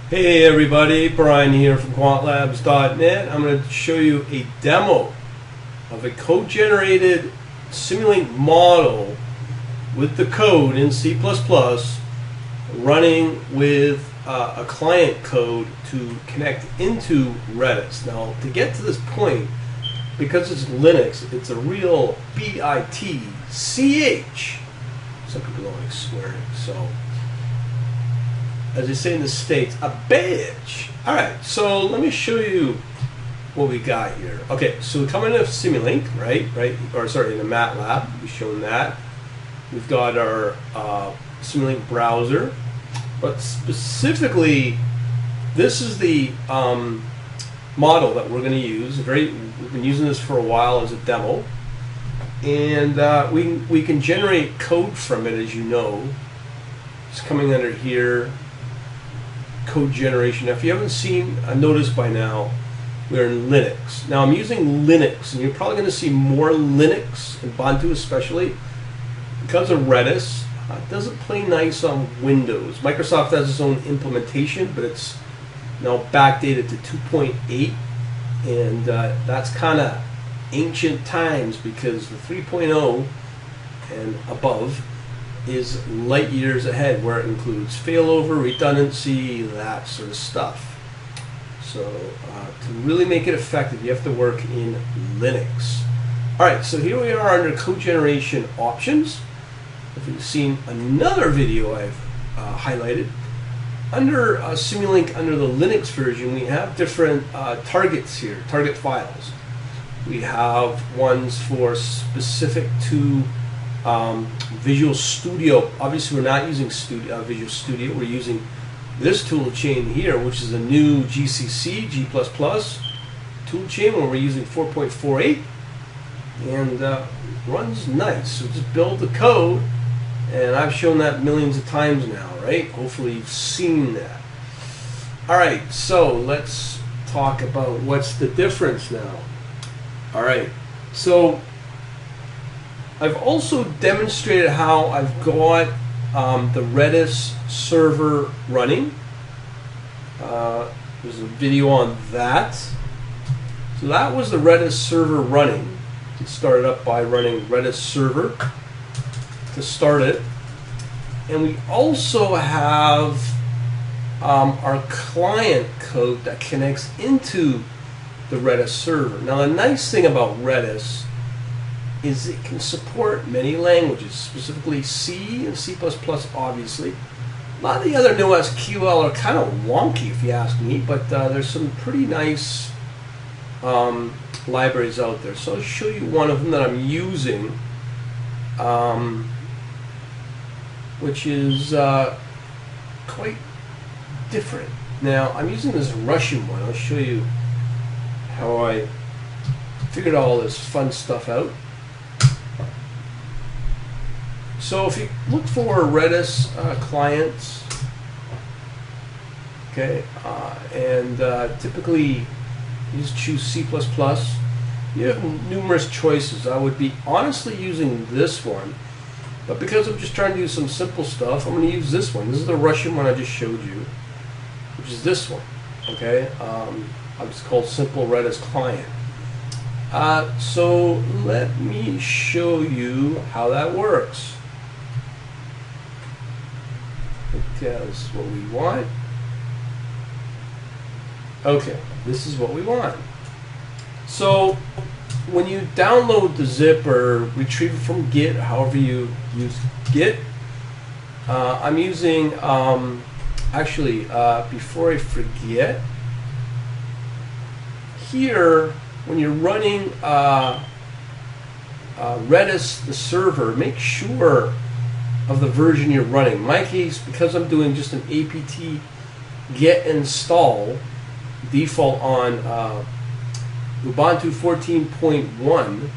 Hey everybody, Brian here from quantlabs.net. I'm going to show you a demo of a code-generated Simulink model with the code in C++ running with a client code to connect into Redis. Now, to get to this point, because it's Linux, it's a real B-I-T-C-H. Some people don't like swearing, so as they say in the States, a bitch. Alright, so let me show you what we got here. Okay, so we come into Simulink, right? Or sorry, in the Matlab, we've shown that. We've got our Simulink browser, but specifically, this is the model that we're going to use. We've been using this for a while as a demo, and we can generate code from it, as you know. It's coming under here. Code generation. Now, if you haven't seen noticed by now, we're in Linux. Now I'm using Linux, and you're probably going to see more Linux, and Ubuntu especially, because of Redis. It doesn't play nice on Windows. Microsoft has its own implementation, but it's now backdated to 2.8, and that's kind of ancient times because the 3.0 and above is light years ahead, where it includes failover, redundancy, that sort of stuff. So to really make it effective, you have to work in Linux. Alright, so here we are under code generation options. If you've seen another video I've highlighted, under Simulink, under the Linux version, we have different targets here, target files. We have ones for specific to Visual Studio. Obviously, we're not using Visual Studio. We're using this tool chain here, which is a new GCC, G++ tool chain, where we're using 4.48, and runs nice. So just build the code, and I've shown that millions of times now, right? Hopefully you've seen that. Alright, so let's talk about what's the difference now. Alright, so I've also demonstrated how I've got the Redis server running. There's a video on that. So that was the Redis server running. It started up by running Redis server to start it. And we also have our client code that connects into the Redis server. Now, the nice thing about Redis is it can support many languages, specifically C and C++, obviously. A lot of the other NoSQL are kind of wonky, if you ask me, but there's some pretty nice libraries out there. So I'll show you one of them that I'm using, which is quite different. Now, I'm using this Russian one. I'll show you how I figured all this fun stuff out. So if you look for Redis clients, okay, and typically you just choose C++, you have numerous choices. I would be honestly using this one, but because I'm just trying to do some simple stuff, I'm going to use this one. This is the Russian one I just showed you, which is this one, okay? It's called Simple Redis Client. So let me show you how that works. Because what we want. Okay, this is what we want. So when you download the zip or retrieve it from Git, however you use Git, I'm using actually before I forget, here when you're running Redis, the server, make sure of the version you're running. In my case, because I'm doing just an apt get install default on Ubuntu 14.1,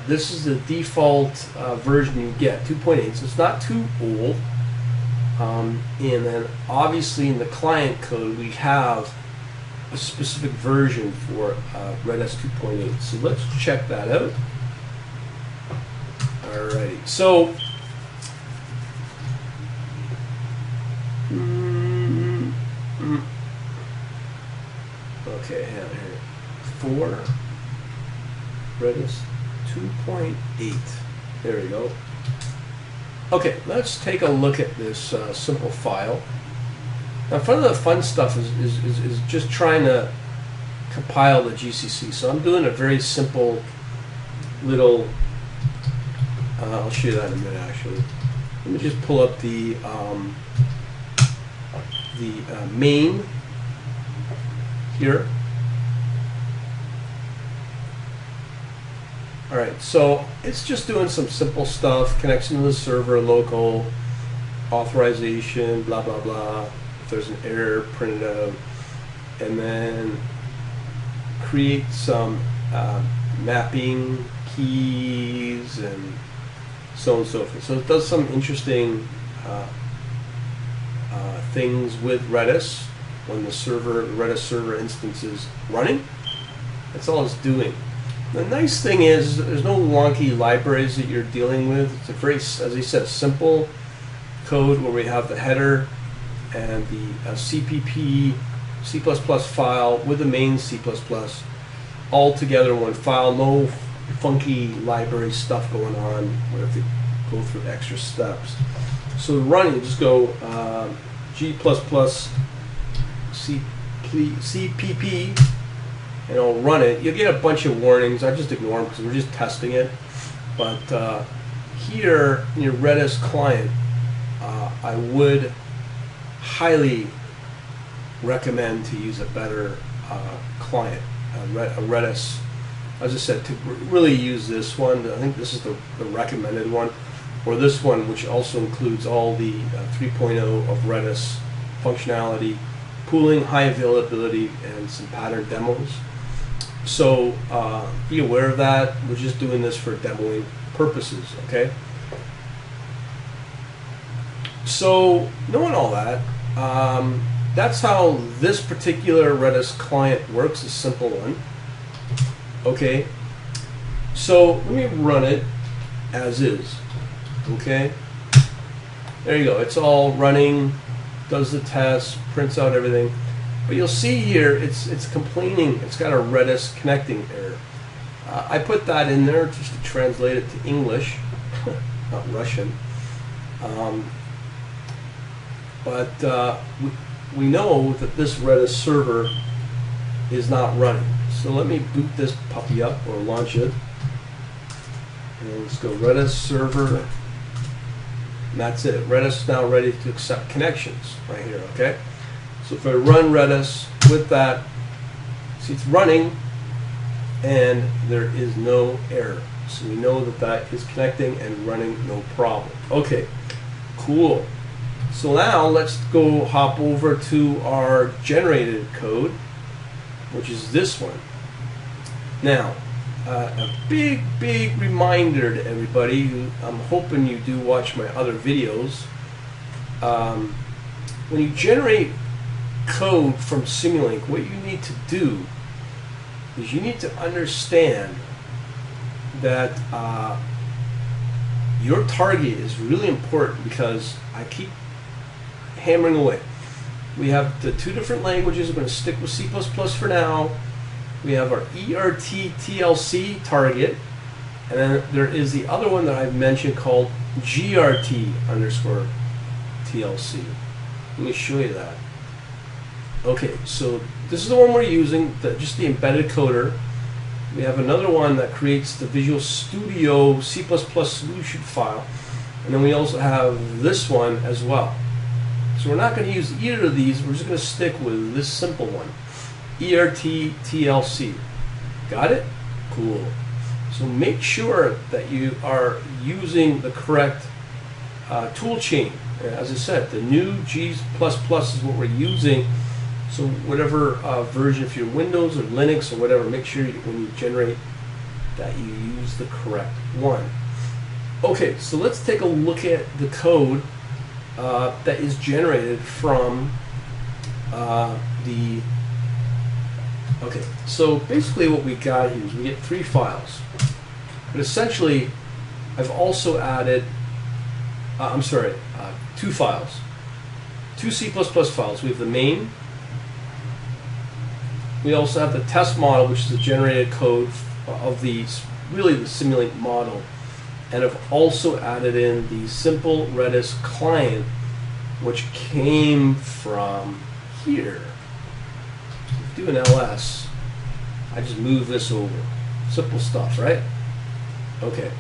this is the default version you get, 2.8, so it's not too old. And then obviously in the client code we have a specific version for Redis 2.8. So let's check that out. Alrighty, so 2.4, Redis 2.8. There we go. Okay, let's take a look at this simple file. Now, some of the fun stuff is just trying to compile the GCC. So I'm doing a very simple little, I'll show you that in a minute actually. Let me just pull up the main here. Alright, so it's just doing some simple stuff, connection to the server, local, authorization, blah blah blah. If there's an error, print it out, and then create some mapping keys and so on and so forth. So it does some interesting things with Redis when the Redis server instance is running. That's all it's doing. The nice thing is there's no wonky libraries that you're dealing with. It's a very, as I said, simple code where we have the header and the CPP C++ file with the main C++ all together in one file. No funky library stuff going on. We have to go through extra steps. So running, just go G++ CPP, and I'll run it. You'll get a bunch of warnings. I just ignore them because we're just testing it. But here in your Redis client, I would highly recommend to use a better client, a Redis. As I said, to really use this one. I think this is the recommended one, or this one, which also includes all the 3.0 of Redis functionality, pooling, high availability, and some pattern demos. So be aware of that. We're just doing this for demoing purposes, okay? So knowing all that, that's how this particular Redis client works, a simple one. Okay, so let me run it as is. Okay, there you go. It's all running, does the test, prints out everything. But you'll see here, it's complaining. It's got a Redis connecting error. I put that in there just to translate it to English, not Russian. But we know that this Redis server is not running. So let me boot this puppy up or launch it. And let's go Redis server. And that's it. Redis is now ready to accept connections right here, okay? So if I run Redis with that, see it's running and there is no error. So we know that that is connecting and running no problem. Okay, cool. So now let's go hop over to our generated code, which is this one. Now, a big reminder to everybody who I'm hoping you do watch my other videos. When you generate code from Simulink, what you need to do is you need to understand that your target is really important, because I keep hammering away. We have the two different languages. I'm going to stick with C++ for now. We have our ERT-TLC target, and then there is the other one that I've mentioned called GRT_TLC. Let me show you that. Okay, so this is the one we're using, just the embedded coder. We have another one that creates the Visual Studio C++ solution file, and then we also have this one as well. So we're not going to use either of these. We're just going to stick with this simple one, ERT-TLC. Got it? Cool. So make sure that you are using the correct tool chain. As I said, the new G++ is what we're using. So whatever version, if you're Windows or Linux or whatever, make sure when you generate that you use the correct one. Okay, so let's take a look at the code that is generated from the... Okay, so basically what we got here is we get 3 files. But essentially, I've also added, 2 files. 2 C++ files. We have the main, we also have the test model, which is the generated code of really the Simulink model, and have also added in the simple Redis client, which came from here. Do an ls. I just move this over. Simple stuff, right? Okay.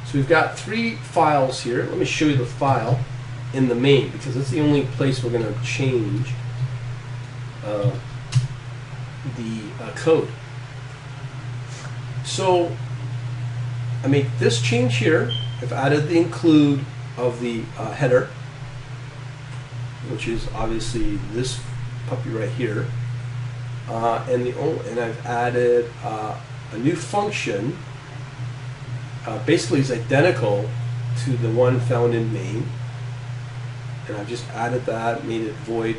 So we've got 3 files here. Let me show you the file in the main, because it's the only place we're going to change the code. So I make this change here. I've added the include of the header, which is obviously this puppy right here, and I've added a new function. Basically, is identical to the one found in main, and I've just added that, made it void,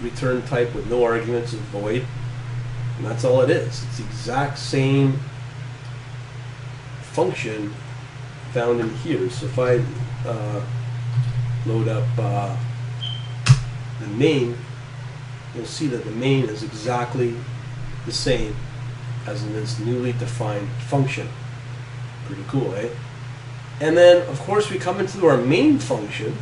return type with no arguments of void, and that's all it is. It's the exact same function found in here. So if I load up the main, you'll see that the main is exactly the same as in this newly defined function. Pretty cool, eh? And then, of course, we come into our main function.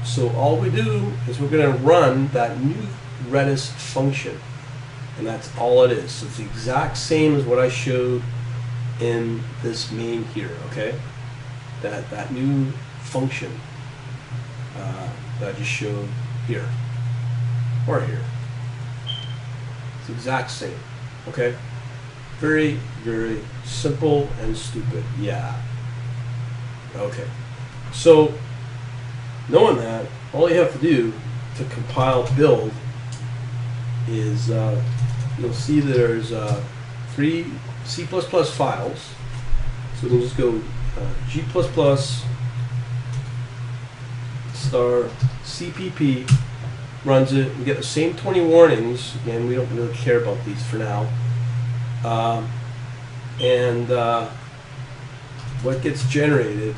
So all we do is we're going to run that new Redis function, and that's all it is. So it's the exact same as what I showed in this main here, okay? That new function that I just showed here, or here. It's the exact same, okay? Very, very simple and stupid, yeah. Okay, so knowing that, all you have to do to compile build is, you'll see there's 3 C++ files. So we'll just go G++ star CPP, runs it. We get the same 20 warnings. Again, we don't really care about these for now. What gets generated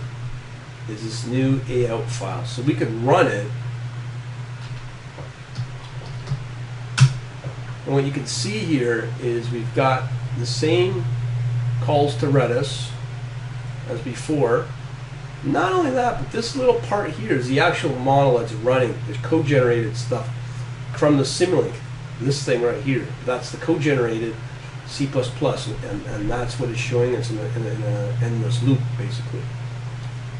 is this new AOut file. So we can run it. And what you can see here is we've got the same calls to Redis as before. Not only that, but this little part here is the actual model that's running. There's code-generated stuff from the Simulink. This thing right here, that's the code-generated C++, and that's what it's showing us in an endless loop, basically.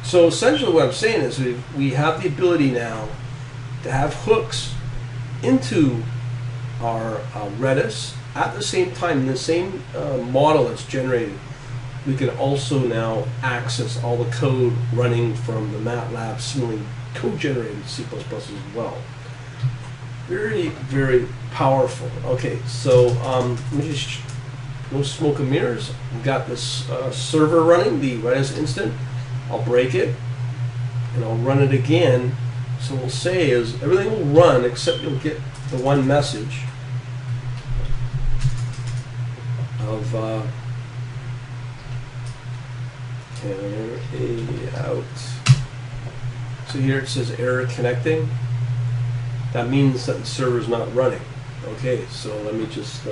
So essentially what I'm saying is we have the ability now to have hooks into our Redis at the same time, in the same model that's generated. We can also now access all the code running from the Matlab Simulink code-generated C++ as well. Very, very powerful. Okay, so let me just no smoke and mirrors. We've got this server running, the Redis instant. I'll break it, and I'll run it again. So what we'll say is everything will run except you'll get the one message of error out. So here it says error connecting. That means that the server is not running. Okay, so let me just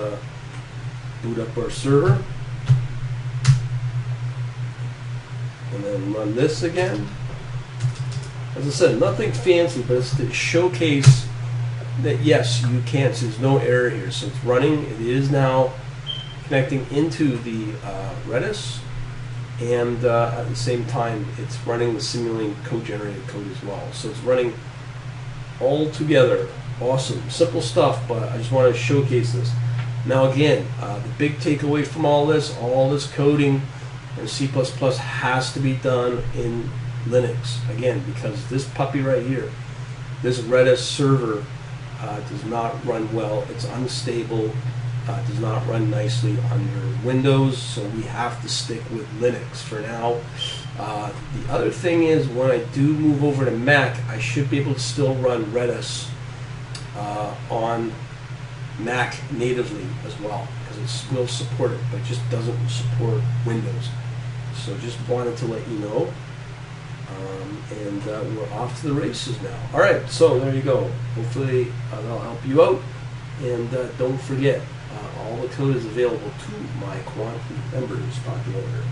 boot up our server and then run this again. As I said, nothing fancy, but it's to showcase that yes, you can. So there's no error here. So it's running. It is now connecting into the Redis, and at the same time, it's running the Simulink code-generated code as well. So it's running all together. Awesome, simple stuff, but I just want to showcase this. Now again, the big takeaway from all this coding in C++ has to be done in Linux. Again, because this puppy right here, this Redis server does not run well. It's unstable. Does not run nicely on your Windows, so we have to stick with Linux for now. The other thing is, when I do move over to Mac, I should be able to still run Redis on Mac natively as well, because it will support it, but it just doesn't support Windows. So just wanted to let you know, and we're off to the races now. All right, so there you go. Hopefully that'll help you out. And don't forget, all the code is available to my quantity members. Talk to you later.